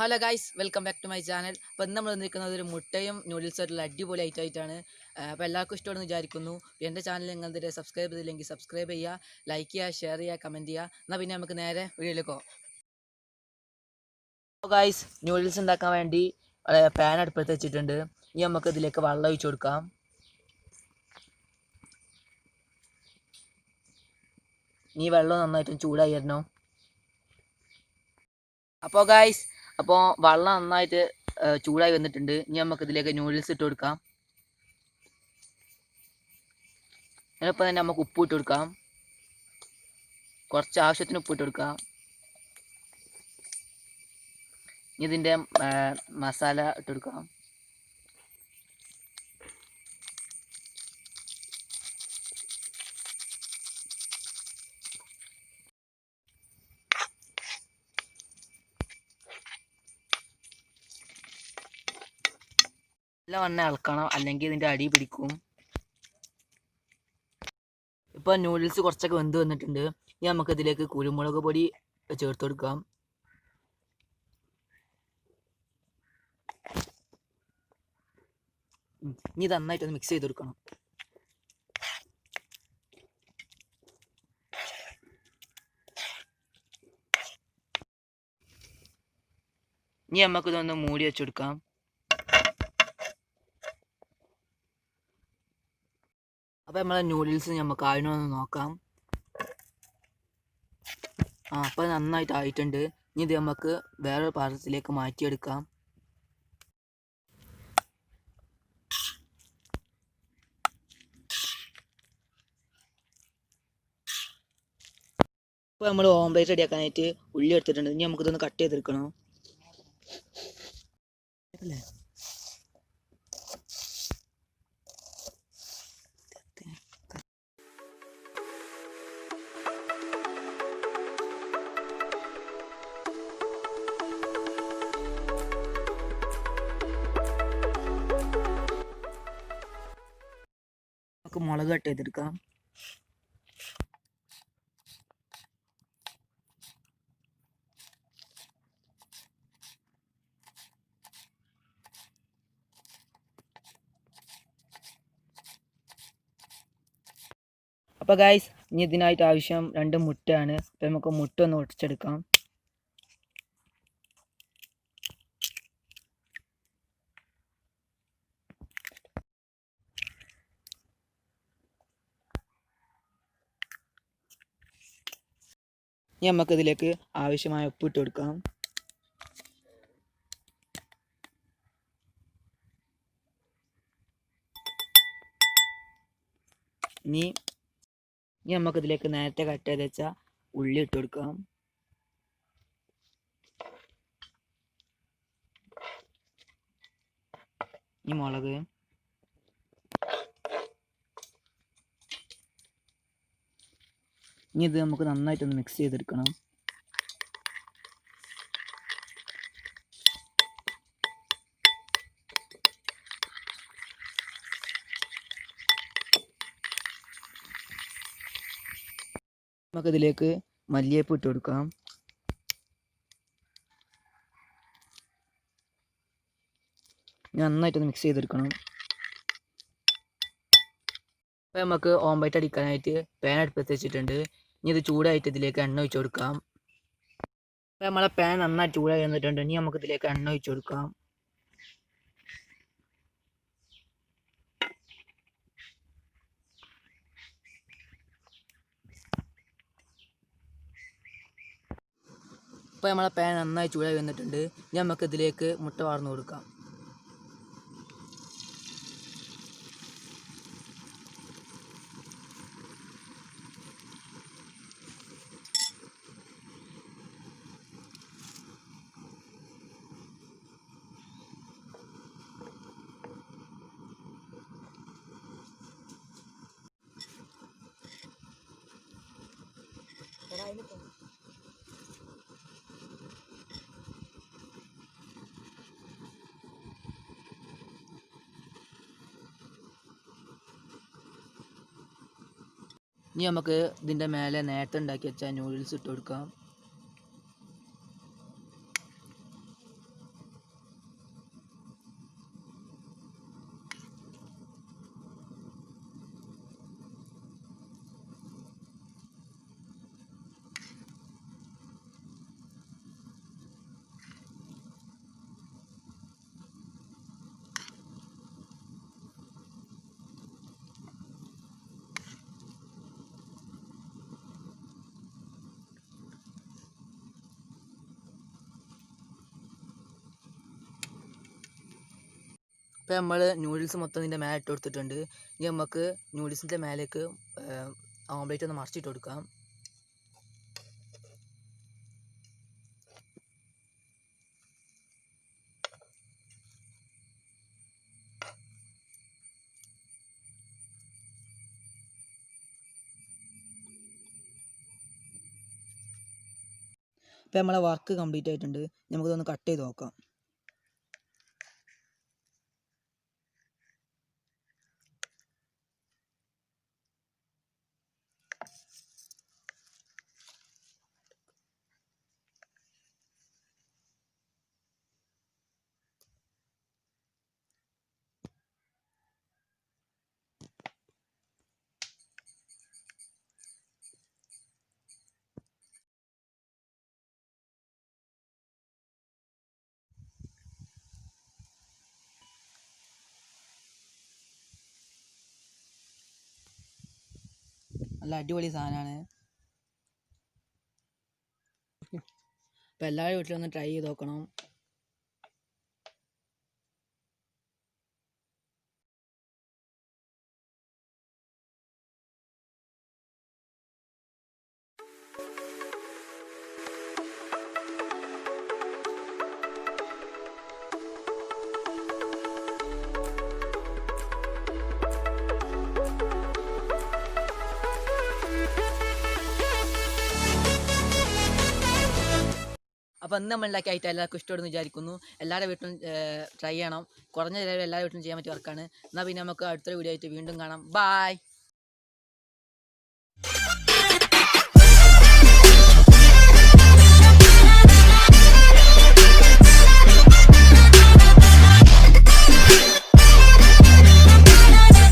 Hello guys, welcome back to my channel. അപ്പോൾ ഇന്ന് നമ്മൾ നിൽക്കുന്നത് ഒരു മുട്ടയും നൂഡിൽസും ആയിട്ടുള്ള അടിപൊളി ഐറ്റമായിട്ടാണ്. അപ്പോൾ എല്ലാവർക്കും ഇഷ്ടമാണെന്ന് വിചാരിക്കുന്നു. എൻ്റെ ചാനൽ നിങ്ങൾ ഇതുവരെ സബ്സ്ക്രൈബ് ചെയ്തില്ലെങ്കിൽ സബ്സ്ക്രൈബ് ചെയ്യുക, ലൈക്ക് ചെയ്യുക, ഷെയർ ചെയ്യുക, കമൻറ്റ് ചെയ്യുക. എന്നാൽ പിന്നെ നമുക്ക് നേരെ വീഡിയോയിലേക്ക് പോകാം. അപ്പോൾ ഗൈസ്, നൂഡിൽസ് ഉണ്ടാക്കാൻ വേണ്ടി പാൻ അടുപ്പത്ത് വെച്ചിട്ടുണ്ട്. ഇനി നമുക്ക് ഇതിലേക്ക് വെള്ളം ഒഴിച്ച് കൊടുക്കാം. ഈ വെള്ളം നന്നായിട്ടും ചൂടായി വരണം. അപ്പോൾ ഗൈസ്, വെള്ളം നന്നായിട്ട് ചൂടായി വന്നിട്ടുണ്ട്. ഇനി നമുക്ക് ഇതിലേക്ക് നൂഡിൽസ് ഇട്ട് കൊടുക്കാം. അതിനൊപ്പം തന്നെ നമുക്ക് ഉപ്പ് ഇട്ട് കൊടുക്കാം. കുറച്ച് ആവശ്യത്തിന് ഉപ്പ് ഇട്ട് കൊടുക്കാം. ഇനി ഇതിൻ്റെ മസാല ഇട്ട് കൊടുക്കാം. എല്ലാം വന്ന് ഇളക്കണം, അല്ലെങ്കിൽ ഇതിൻ്റെ അടി പിടിക്കും. ഇപ്പോൾ നൂഡിൽസ് കുറച്ചൊക്കെ വെന്ത് വന്നിട്ടുണ്ട്. ഇനി നമുക്ക് ഇതിലേക്ക് കുരുമുളക് പൊടി ചേർത്ത് കൊടുക്കാം. ഇനി ഇത് നന്നായിട്ടൊന്ന് മിക്സ് ചെയ്ത് കൊടുക്കണം. ഇനി നമുക്കിതൊന്ന് മൂടി വെച്ചെടുക്കാം. അപ്പോൾ നമ്മളെ നൂഡിൽസ് നമുക്ക് ആയിനൊന്ന് നോക്കാം. അപ്പോൾ നന്നായിട്ട് ആയിട്ടുണ്ട്. ഇനി ഇത് നമുക്ക് വേറൊരു പാത്രത്തിലേക്ക് മാറ്റിയെടുക്കാം. ഇപ്പോൾ നമ്മൾ ഓംലേറ്റ് റെഡിയാക്കാനായിട്ട് ഉള്ളി എടുത്തിട്ടുണ്ട്. ഇനി നമുക്കിതൊന്ന് കട്ട് ചെയ്തെടുക്കണം. അല്ലേ നമുക്ക് മുളക് കട്ട് ചെയ്തെടുക്കാം. അപ്പോൾ ഗൈസ്, ഇനി ഇതിനായിട്ട് ആവശ്യം 2 മുട്ടയാണ്. അപ്പോൾ നമുക്ക് മുട്ട ഒന്ന് ഒടിച്ചെടുക്കാം. ഇനി നമുക്കിതിലേക്ക് ആവശ്യമായ ഉപ്പ് ഇട്ട് കൊടുക്കാം. ഇനി നമുക്കിതിലേക്ക് നേരത്തെ കട്ട് ചെയ്ത് വെച്ച ഉള്ളി ഇട്ട് കൊടുക്കാം. ഇനി മുളക്, ഇനി ഇത് നമുക്ക് നന്നായിട്ടൊന്ന് മിക്സ് ചെയ്തെടുക്കണം. നമുക്കിതിലേക്ക് മല്ലിയില ഇട്ട് കൊടുക്കാം. നന്നായിട്ടൊന്ന് മിക്സ് ചെയ്തെടുക്കണം. അപ്പോൾ നമുക്ക് ഓംലെറ്റ് അടിക്കാനായിട്ട് പാൻ അടുപ്പത്ത് വെച്ചിട്ടുണ്ട്. ഇനി ഇത് ചൂടായിട്ട് ഇതിലേക്ക് എണ്ണ ഒഴിച്ച് കൊടുക്കാം. അപ്പോൾ നമ്മളെ പാൻ നന്നായി ചൂടായി വന്നിട്ടുണ്ട്. ഇനി നമുക്ക് ഇതിലേക്ക് എണ്ണ ഒഴിച്ച് കൊടുക്കാം. ഇപ്പോൾ നമ്മളെ പാൻ നന്നായി ചൂടായി വന്നിട്ടുണ്ട്. ഇനി നമുക്ക് ഇതിലേക്ക് മുട്ട വാർന്നു കൊടുക്കാം. ഇനി നമുക്ക് ഇതിൻ്റെ മേലെ നേരത്തെ ഉണ്ടാക്കി വെച്ച നൂഡിൽസ് ഇട്ട് കൊടുക്കാം. ഇപ്പോൾ നമ്മൾ നൂഡിൽസ് മൊത്തം ഇതിൻ്റെ മേലെ ഇട്ട് കൊടുത്തിട്ടുണ്ട്. ഇനി നമുക്ക് നൂഡിൽസിൻ്റെ മേലേക്ക് ഓംലേറ്റ് ഒന്ന് മറിച്ചിട്ട് കൊടുക്കാം. ഇപ്പോൾ നമ്മളെ വർക്ക് കംപ്ലീറ്റ് ആയിട്ടുണ്ട്. നമുക്കിതൊന്ന് കട്ട് ചെയ്ത് നോക്കാം. നല്ല അടിപൊളി സാധനമാണ്. അപ്പോൾ എല്ലാവരും വീട്ടിലൊന്ന് ട്രൈ ചെയ്ത് നോക്കണം. അപ്പോൾ ഇന്ന് നമ്മൾ ഉണ്ടാക്കിയ ഐറ്റം എല്ലാവർക്കും ഇഷ്ടപ്പെടുന്നു വിചാരിക്കുന്നു. എല്ലാവരുടെ വീട്ടിലും ട്രൈ ചെയ്യണം. കുറഞ്ഞ ചിലവിൽ എല്ലാ വീട്ടിലും ചെയ്യാൻ പറ്റിയ വർക്കാണ്. എന്നാൽ പിന്നെ നമുക്ക് അടുത്തൊരു വീഡിയോ ആയിട്ട് വീണ്ടും കാണാം. ബായ്.